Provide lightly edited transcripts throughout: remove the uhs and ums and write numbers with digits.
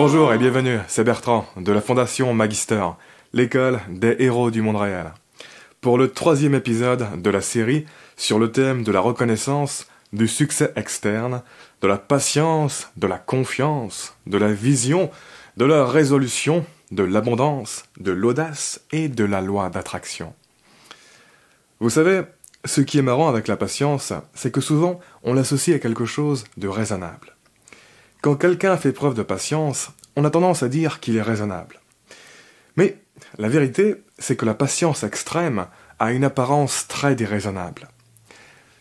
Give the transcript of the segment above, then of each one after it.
Bonjour et bienvenue, c'est Bertrand de la Fondation Magister, l'école des héros du monde réel. Pour le 3e épisode de la série sur le thème de la reconnaissance, du succès externe, de la patience, de la confiance, de la vision, de la résolution, de l'abondance, de l'audace et de la loi d'attraction. Vous savez, ce qui est marrant avec la patience, c'est que souvent on l'associe à quelque chose de raisonnable. Quand quelqu'un fait preuve de patience, on a tendance à dire qu'il est raisonnable. Mais la vérité, c'est que la patience extrême a une apparence très déraisonnable.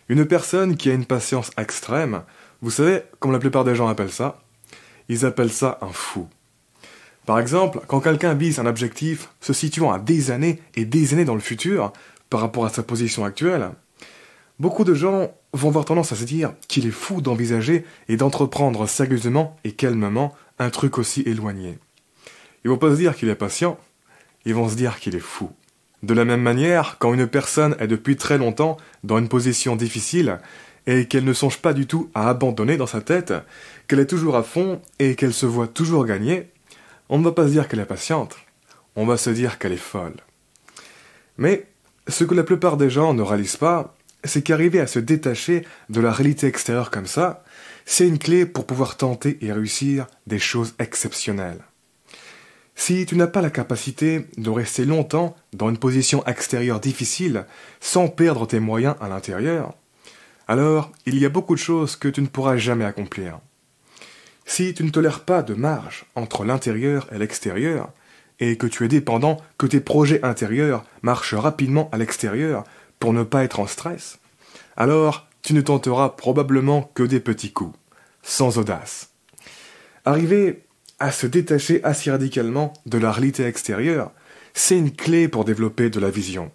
Une personne qui a une patience extrême, vous savez, comme la plupart des gens appellent ça, ils appellent ça un fou. Par exemple, quand quelqu'un vise un objectif se situant à des années et des années dans le futur, par rapport à sa position actuelle, beaucoup de gens vont avoir tendance à se dire qu'il est fou d'envisager et d'entreprendre sérieusement et calmement un truc aussi éloigné. Ils vont pas se dire qu'il est patient, ils vont se dire qu'il est fou. De la même manière, quand une personne est depuis très longtemps dans une position difficile et qu'elle ne songe pas du tout à abandonner dans sa tête, qu'elle est toujours à fond et qu'elle se voit toujours gagner, on ne va pas se dire qu'elle est patiente, on va se dire qu'elle est folle. Mais ce que la plupart des gens ne réalisent pas, c'est qu'arriver à se détacher de la réalité extérieure comme ça, c'est une clé pour pouvoir tenter et réussir des choses exceptionnelles. Si tu n'as pas la capacité de rester longtemps dans une position extérieure difficile sans perdre tes moyens à l'intérieur, alors il y a beaucoup de choses que tu ne pourras jamais accomplir. Si tu ne tolères pas de marge entre l'intérieur et l'extérieur, et que tu es dépendant que tes projets intérieurs marchent rapidement à l'extérieur pour ne pas être en stress, alors tu ne tenteras probablement que des petits coups, sans audace. Arriver à se détacher assez radicalement de la réalité extérieure, c'est une clé pour développer de la vision.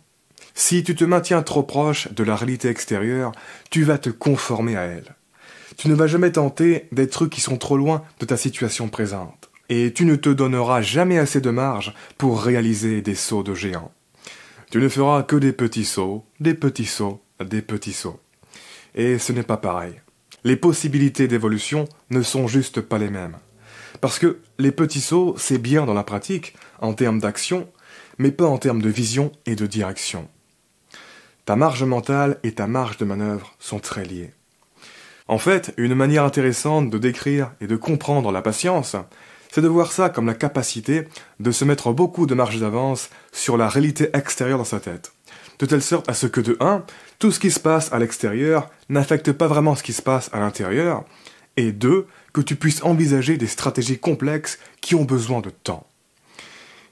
Si tu te maintiens trop proche de la réalité extérieure, tu vas te conformer à elle. Tu ne vas jamais tenter des trucs qui sont trop loin de ta situation présente. Et tu ne te donneras jamais assez de marge pour réaliser des sauts de géant. Tu ne feras que des petits sauts, des petits sauts, des petits sauts. Et ce n'est pas pareil. Les possibilités d'évolution ne sont juste pas les mêmes. Parce que les petits sauts, c'est bien dans la pratique, en termes d'action, mais pas en termes de vision et de direction. Ta marge mentale et ta marge de manœuvre sont très liées. En fait, une manière intéressante de décrire et de comprendre la patience, c'est de voir ça comme la capacité de se mettre beaucoup de marge d'avance sur la réalité extérieure dans sa tête. De telle sorte à ce que de 1, tout ce qui se passe à l'extérieur n'affecte pas vraiment ce qui se passe à l'intérieur, et 2, que tu puisses envisager des stratégies complexes qui ont besoin de temps.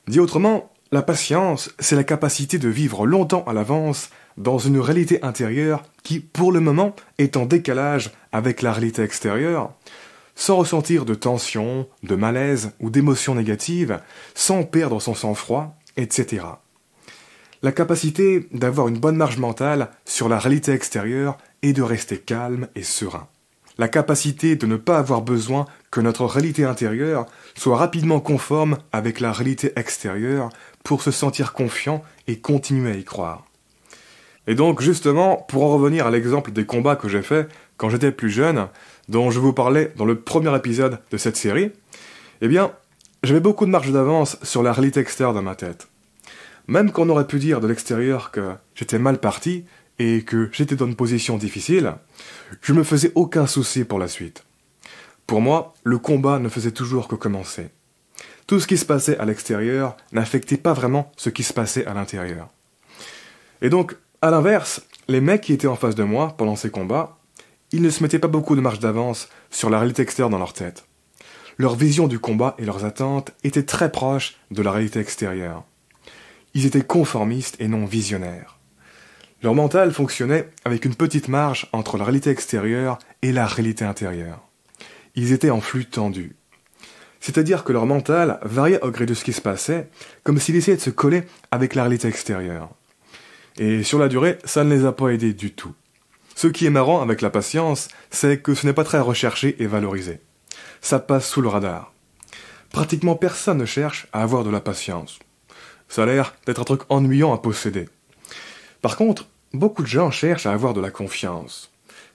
Dit autrement, la patience, c'est la capacité de vivre longtemps à l'avance dans une réalité intérieure qui, pour le moment, est en décalage avec la réalité extérieure, sans ressentir de tension, de malaise ou d'émotions négatives, sans perdre son sang-froid, etc. La capacité d'avoir une bonne marge mentale sur la réalité extérieure et de rester calme et serein. La capacité de ne pas avoir besoin que notre réalité intérieure soit rapidement conforme avec la réalité extérieure pour se sentir confiant et continuer à y croire. Et donc justement, pour en revenir à l'exemple des combats que j'ai faits quand j'étais plus jeune, dont je vous parlais dans le premier épisode de cette série, eh bien, j'avais beaucoup de marge d'avance sur la réalité extérieure dans ma tête. Même qu'on aurait pu dire de l'extérieur que j'étais mal parti et que j'étais dans une position difficile, je me faisais aucun souci pour la suite. Pour moi, le combat ne faisait toujours que commencer. Tout ce qui se passait à l'extérieur n'affectait pas vraiment ce qui se passait à l'intérieur. Et donc, à l'inverse, les mecs qui étaient en face de moi pendant ces combats, ils ne se mettaient pas beaucoup de marge d'avance sur la réalité extérieure dans leur tête. Leur vision du combat et leurs attentes étaient très proches de la réalité extérieure. Ils étaient conformistes et non visionnaires. Leur mental fonctionnait avec une petite marge entre la réalité extérieure et la réalité intérieure. Ils étaient en flux tendu. C'est-à-dire que leur mental variait au gré de ce qui se passait, comme s'il essayait de se coller avec la réalité extérieure. Et sur la durée, ça ne les a pas aidés du tout. Ce qui est marrant avec la patience, c'est que ce n'est pas très recherché et valorisé. Ça passe sous le radar. Pratiquement personne ne cherche à avoir de la patience. Ça a l'air d'être un truc ennuyant à posséder. Par contre, beaucoup de gens cherchent à avoir de la confiance.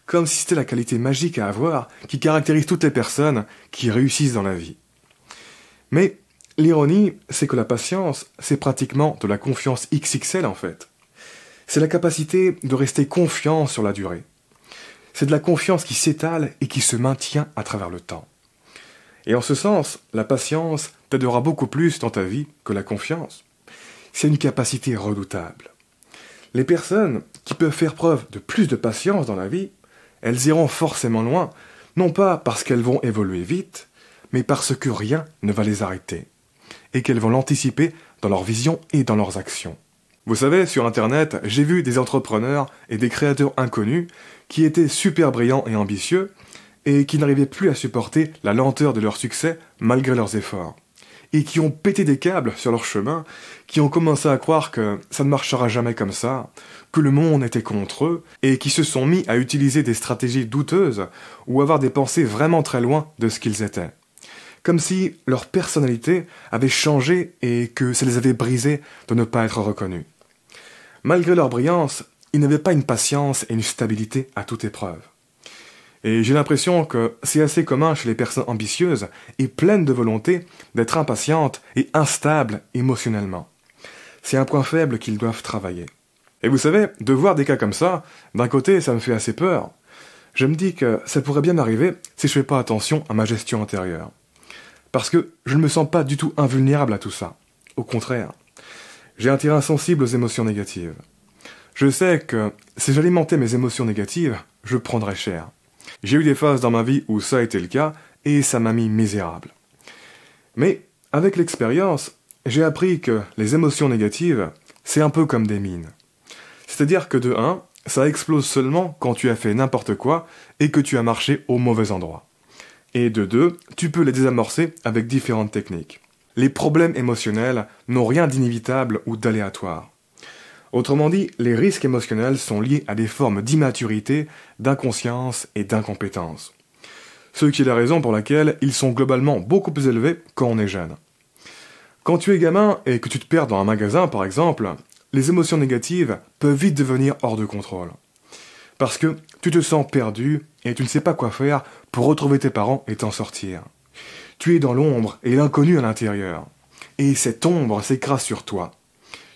Comme si c'était la qualité magique à avoir qui caractérise toutes les personnes qui réussissent dans la vie. Mais l'ironie, c'est que la patience, c'est pratiquement de la confiance XXL en fait. C'est la capacité de rester confiant sur la durée. C'est de la confiance qui s'étale et qui se maintient à travers le temps. Et en ce sens, la patience t'aidera beaucoup plus dans ta vie que la confiance. C'est une capacité redoutable. Les personnes qui peuvent faire preuve de plus de patience dans la vie, elles iront forcément loin, non pas parce qu'elles vont évoluer vite, mais parce que rien ne va les arrêter, et qu'elles vont l'anticiper dans leur vision et dans leurs actions. Vous savez, sur Internet, j'ai vu des entrepreneurs et des créateurs inconnus qui étaient super brillants et ambitieux, et qui n'arrivaient plus à supporter la lenteur de leur succès malgré leurs efforts, et qui ont pété des câbles sur leur chemin, qui ont commencé à croire que ça ne marchera jamais comme ça, que le monde était contre eux, et qui se sont mis à utiliser des stratégies douteuses ou avoir des pensées vraiment très loin de ce qu'ils étaient. Comme si leur personnalité avait changé et que ça les avait brisés de ne pas être reconnus. Malgré leur brillance, ils n'avaient pas une patience et une stabilité à toute épreuve. Et j'ai l'impression que c'est assez commun chez les personnes ambitieuses et pleines de volonté d'être impatientes et instables émotionnellement. C'est un point faible qu'ils doivent travailler. Et vous savez, de voir des cas comme ça, d'un côté, ça me fait assez peur. Je me dis que ça pourrait bien m'arriver si je fais pas attention à ma gestion intérieure. Parce que je ne me sens pas du tout invulnérable à tout ça. Au contraire, j'ai un terrain sensible aux émotions négatives. Je sais que si j'alimentais mes émotions négatives, je prendrais cher. J'ai eu des phases dans ma vie où ça a été le cas, et ça m'a mis misérable. Mais, avec l'expérience, j'ai appris que les émotions négatives, c'est un peu comme des mines. C'est-à-dire que de 1, ça explose seulement quand tu as fait n'importe quoi et que tu as marché au mauvais endroit. Et de 2, tu peux les désamorcer avec différentes techniques. Les problèmes émotionnels n'ont rien d'inévitable ou d'aléatoire. Autrement dit, les risques émotionnels sont liés à des formes d'immaturité, d'inconscience et d'incompétence. Ce qui est la raison pour laquelle ils sont globalement beaucoup plus élevés quand on est jeune. Quand tu es gamin et que tu te perds dans un magasin par exemple, les émotions négatives peuvent vite devenir hors de contrôle. Parce que tu te sens perdu et tu ne sais pas quoi faire pour retrouver tes parents et t'en sortir. Tu es dans l'ombre et l'inconnu à l'intérieur. Et cette ombre s'écrase sur toi.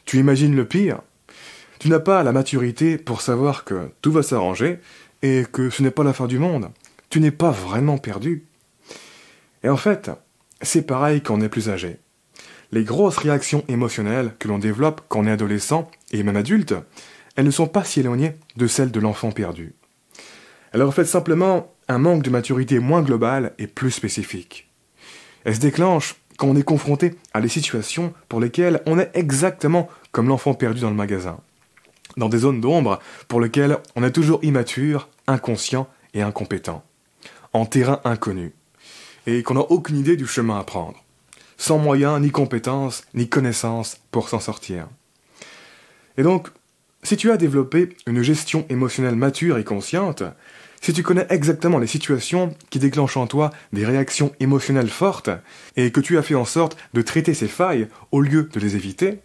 Tu imagines le pire ? Tu n'as pas la maturité pour savoir que tout va s'arranger et que ce n'est pas la fin du monde. Tu n'es pas vraiment perdu. Et en fait, c'est pareil quand on est plus âgé. Les grosses réactions émotionnelles que l'on développe quand on est adolescent et même adulte, elles ne sont pas si éloignées de celles de l'enfant perdu. Elles reflètent simplement un manque de maturité moins global et plus spécifique. Elles se déclenchent quand on est confronté à des situations pour lesquelles on est exactement comme l'enfant perdu dans le magasin. Dans des zones d'ombre pour lesquelles on est toujours immature, inconscient et incompétent. En terrain inconnu. Et qu'on n'a aucune idée du chemin à prendre. Sans moyens, ni compétences, ni connaissances pour s'en sortir. Et donc, si tu as développé une gestion émotionnelle mature et consciente, si tu connais exactement les situations qui déclenchent en toi des réactions émotionnelles fortes, et que tu as fait en sorte de traiter ces failles au lieu de les éviter,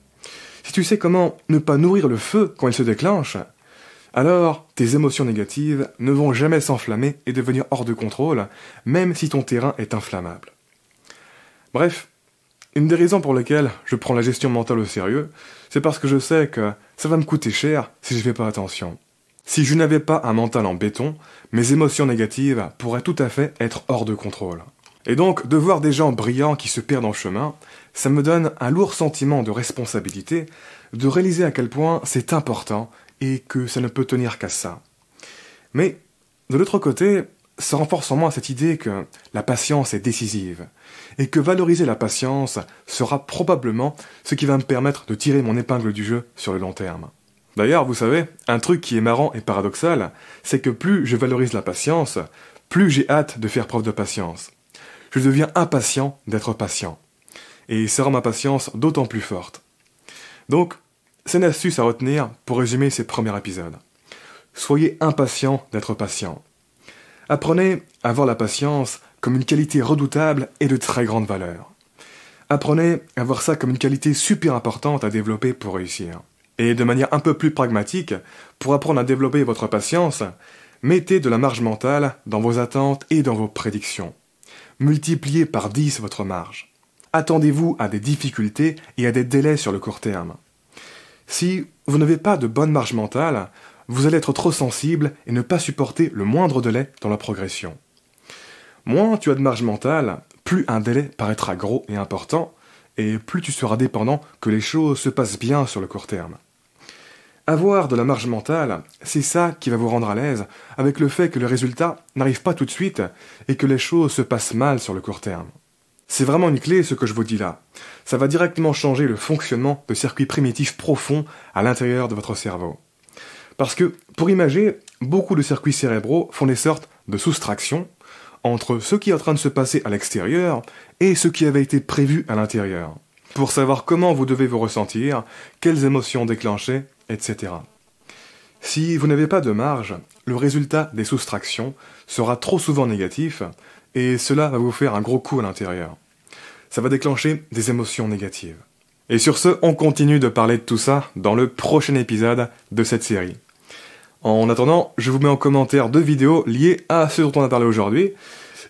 si tu sais comment ne pas nourrir le feu quand il se déclenche, alors tes émotions négatives ne vont jamais s'enflammer et devenir hors de contrôle, même si ton terrain est inflammable. Bref, une des raisons pour lesquelles je prends la gestion mentale au sérieux, c'est parce que je sais que ça va me coûter cher si je ne fais pas attention. Si je n'avais pas un mental en béton, mes émotions négatives pourraient tout à fait être hors de contrôle. Et donc, de voir des gens brillants qui se perdent en chemin, ça me donne un lourd sentiment de responsabilité, de réaliser à quel point c'est important et que ça ne peut tenir qu'à ça. Mais, de l'autre côté, ça renforce en moi cette idée que la patience est décisive, et que valoriser la patience sera probablement ce qui va me permettre de tirer mon épingle du jeu sur le long terme. D'ailleurs, vous savez, un truc qui est marrant et paradoxal, c'est que plus je valorise la patience, plus j'ai hâte de faire preuve de patience. Je deviens impatient d'être patient. Et ça rend ma patience d'autant plus forte. Donc, c'est une astuce à retenir pour résumer ces premiers épisodes. Soyez impatient d'être patient. Apprenez à voir la patience comme une qualité redoutable et de très grande valeur. Apprenez à voir ça comme une qualité super importante à développer pour réussir. Et de manière un peu plus pragmatique, pour apprendre à développer votre patience, mettez de la marge mentale dans vos attentes et dans vos prédictions. Multipliez par 10 votre marge. attendez-vous à des difficultés et à des délais sur le court terme. Si vous n'avez pas de bonne marge mentale, vous allez être trop sensible et ne pas supporter le moindre délai dans la progression. Moins tu as de marge mentale, plus un délai paraîtra gros et important, et plus tu seras dépendant que les choses se passent bien sur le court terme. Avoir de la marge mentale, c'est ça qui va vous rendre à l'aise avec le fait que le résultat n'arrive pas tout de suite et que les choses se passent mal sur le court terme. C'est vraiment une clé ce que je vous dis là. Ça va directement changer le fonctionnement de circuits primitifs profonds à l'intérieur de votre cerveau. Parce que, pour imager, beaucoup de circuits cérébraux font des sortes de soustractions entre ce qui est en train de se passer à l'extérieur et ce qui avait été prévu à l'intérieur, pour savoir comment vous devez vous ressentir, quelles émotions déclencher, etc. Si vous n'avez pas de marge, le résultat des soustractions sera trop souvent négatif, et cela va vous faire un gros coup à l'intérieur. Ça va déclencher des émotions négatives. Et sur ce, on continue de parler de tout ça dans le prochain épisode de cette série. En attendant, je vous mets en commentaire 2 vidéos liées à ce dont on a parlé aujourd'hui.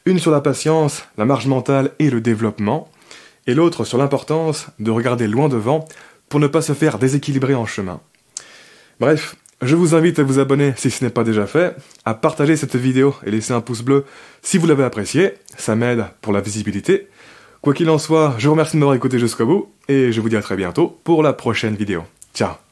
Une sur la patience, la marge mentale et le développement, et l'autre sur l'importance de regarder loin devant pour ne pas se faire déséquilibrer en chemin. Bref, je vous invite à vous abonner si ce n'est pas déjà fait, à partager cette vidéo et laisser un pouce bleu si vous l'avez appréciée, ça m'aide pour la visibilité. Quoi qu'il en soit, je vous remercie de m'avoir écouté jusqu'au bout, et je vous dis à très bientôt pour la prochaine vidéo. Ciao!